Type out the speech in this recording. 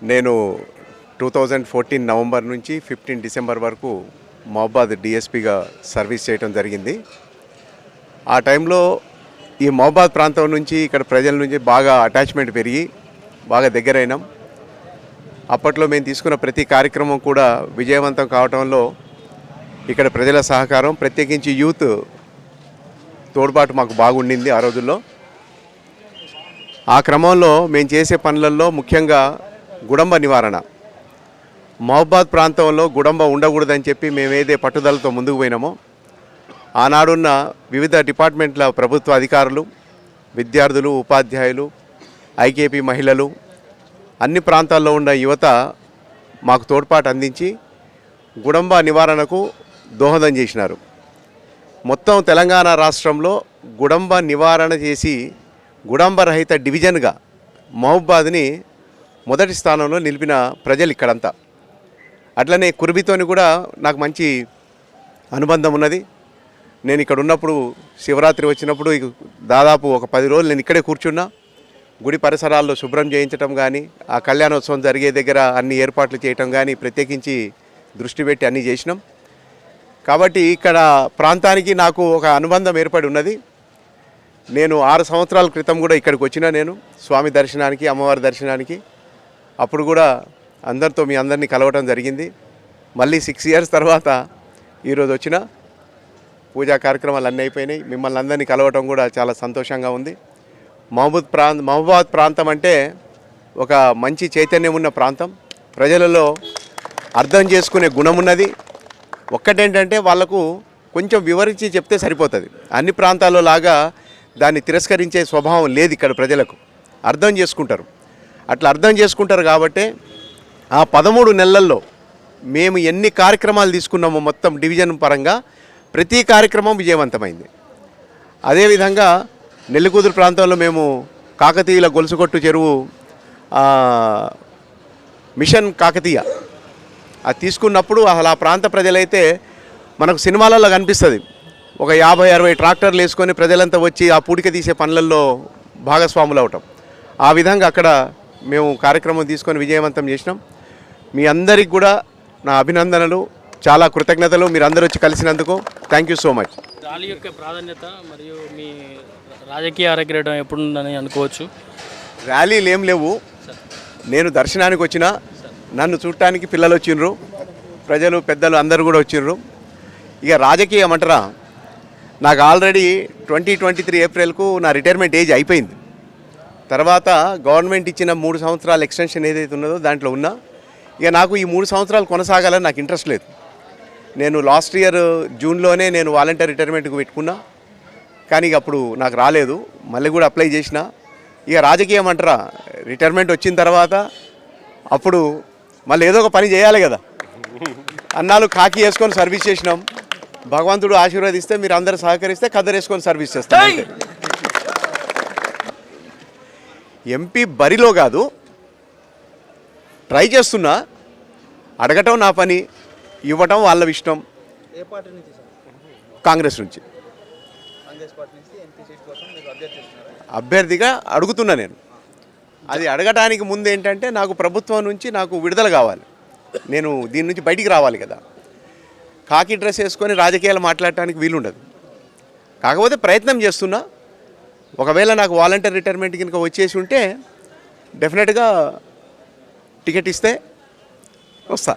నేను 2014 నవంబర్ నుంచి 15 డిసెంబర్ వరకు మహబాద్ డిఎస్పిగా సర్వీస్ చేయడం జరిగింది. ఆ టైంలో ఈ మహబాద్ ప్రాంతం నుంచి ఇక్కడ ప్రజల నుంచి బాగా అటాచ్మెంట్ పెరిగి బాగా దగ్గరైనాం. అప్పట్లో మేము తీసుకున్న ప్రతి కార్యక్రమం కూడా విజయవంతం కావడంలో ఇక్కడ ప్రజల సహకారం, ప్రత్యేకించి యూత్ తోడ్పాటు మాకు బాగుండింది ఆ రోజుల్లో. ఆ క్రమంలో మేము చేసే పనులలో ముఖ్యంగా గుడంబ నివారణ. మహబాద్ ప్రాంతంలో గుడంబ ఉండకూడదని చెప్పి మేమేదే పట్టుదలతో ముందుకు పోయినామో ఆనాడున్న వివిధ డిపార్ట్మెంట్ల ప్రభుత్వ అధికారులు, విద్యార్థులు, ఉపాధ్యాయులు, ఐకేపీ మహిళలు, అన్ని ప్రాంతాల్లో ఉన్న యువత మాకు తోడ్పాటు అందించి గుడంబ నివారణకు దోహదం చేసినారు. మొత్తం తెలంగాణ రాష్ట్రంలో గుడంబ నివారణ చేసి గుడంబ రహిత డివిజన్గా మహబాద్ని మొదటి స్థానంలో నిలిపిన ప్రజలు ఇక్కడంతా. అట్లనే కుర్బితోని కూడా నాకు మంచి అనుబంధం ఉన్నది. నేను ఇక్కడ ఉన్నప్పుడు శివరాత్రి వచ్చినప్పుడు దాదాపు ఒక 10 రోజులు నేను ఇక్కడే కూర్చున్నా. గుడి పరిసరాల్లో శుభ్రం చేయించడం కానీ, ఆ కళ్యాణోత్సవం జరిగే దగ్గర అన్ని ఏర్పాట్లు చేయటం కానీ ప్రత్యేకించి దృష్టి పెట్టి అన్నీ చేసినాం. కాబట్టి ఇక్కడ ప్రాంతానికి నాకు ఒక అనుబంధం ఏర్పడి ఉన్నది. నేను 6 సంవత్సరాల క్రితం కూడా ఇక్కడికి వచ్చిన, నేను స్వామి దర్శనానికి, అమ్మవారి దర్శనానికి. అప్పుడు కూడా అందరితో మీ అందరినీ కలవటం జరిగింది. మళ్ళీ 6 ఇయర్స్ తర్వాత ఈరోజు వచ్చిన పూజా కార్యక్రమాలు అన్నీ అయిపోయినాయి. మిమ్మల్ని అందరినీ కలవటం కూడా చాలా సంతోషంగా ఉంది. మహబాద్ ప్రాంతం అంటే ఒక మంచి చైతన్యం ఉన్న ప్రాంతం. ప్రజలలో అర్థం చేసుకునే గుణం ఉన్నది. ఒక్కటేంటంటే వాళ్లకు కొంచెం వివరించి చెప్తే సరిపోతుంది. అన్ని ప్రాంతాల్లో లాగా దాన్ని తిరస్కరించే స్వభావం లేదు. ఇక్కడ ప్రజలకు అర్థం చేసుకుంటారు. అట్లా అర్థం చేసుకుంటారు కాబట్టి ఆ 13 నెలల్లో మేము ఎన్ని కార్యక్రమాలు తీసుకున్నామో మొత్తం డివిజన్ పరంగా ప్రతి కార్యక్రమం విజయవంతమైంది. అదేవిధంగా నెల్లికూదురు ప్రాంతంలో మేము కాకతీయుల గొలుసుకొట్టు చెరువు మిషన్ కాకతీయ అది తీసుకున్నప్పుడు అసలు ఆ ప్రాంత ప్రజలైతే మనకు సినిమాలలో కనిపిస్తుంది. ఒక 50-60 ట్రాక్టర్లు వేసుకొని ప్రజలంతా వచ్చి ఆ పూడిక తీసే పనులలో భాగస్వాములు అవటం. ఆ విధంగా అక్కడ మేము కార్యక్రమం తీసుకొని విజయవంతం చేసినాం. మీ అందరికి కూడా నా అభినందనలు, చాలా కృతజ్ఞతలు. మీరు అందరూ వచ్చి కలిసినందుకు thank you so much. Rally యొక్క ప్రాధాన్యత మరియు మీ రాజకీయ ఆరోగ్యం ఎప్పుడు ఉందని అనుకోవచ్చు? ర్యాలీలు ఏం లేవు. నేను దర్శనానికి వచ్చిన, నన్ను చూడటానికి పిల్లలు వచ్చిండ్రు, ప్రజలు పెద్దలు అందరూ కూడా వచ్చిండ్రు. ఇక రాజకీయం అంటారా, నాకు ఆల్రెడీ 2023 ఏప్రిల్కు నా రిటైర్మెంట్ ఏజ్ అయిపోయింది. తర్వాత గవర్నమెంట్ ఇచ్చిన 3 సంవత్సరాల ఎక్స్టెన్షన్ ఏదైతే ఉన్నదో దాంట్లో ఉన్నా. ఇక నాకు ఈ 3 సంవత్సరాలు కొనసాగాలని నాకు ఇంట్రెస్ట్ లేదు. నేను లాస్ట్ ఇయర్ జూన్లోనే నేను వాలంటీర్ రిటైర్మెంట్కి పెట్టుకున్నా, కానీ ఇక అప్పుడు నాకు రాలేదు. మళ్ళీ కూడా అప్లై చేసిన. ఇక రాజకీయం అంటారా, రిటైర్మెంట్ వచ్చిన తర్వాత అప్పుడు మళ్ళీ ఏదో ఒక పని చేయాలి కదా. అన్నాళ్ళు కాకి వేసుకొని సర్వీస్ చేసినాం. భగవంతుడు ఆశీర్వదిస్తే మీరు అందరూ సహకరిస్తే కద్దరు వేసుకొని సర్వీస్ చేస్తాం. ఎంపీ బరిలో కాదు, ట్రై చేస్తున్నా. అడగటం నా పని, ఇవ్వటం వాళ్ళ ఇష్టం. ఏ పార్టీ నుంచి సార్? కాంగ్రెస్ నుంచి కాంగ్రెస్ పార్టీ నుంచి ఎంపీ సీట్ కోసం మీరు అభ్యర్థిస్తున్నారా? అభ్యర్థిగా అడుగుతున్నా నేను. అది అడగటానికి ముందు ఏంటంటే నాకు ప్రభుత్వం నుంచి నాకు విడుదల కావాలి. నేను దీని నుంచి బయటికి రావాలి కదా. కాకి డ్రెస్ వేసుకొని రాజకీయాలు మాట్లాడటానికి వీలుండదు. కాకపోతే ప్రయత్నం చేస్తున్నా. ఒకవేళ నాకు వాలంటీర్ రిటైర్మెంట్ కనుక వచ్చేసి ఉంటే డెఫినెట్గా టికెట్ ఇస్తే వస్తా.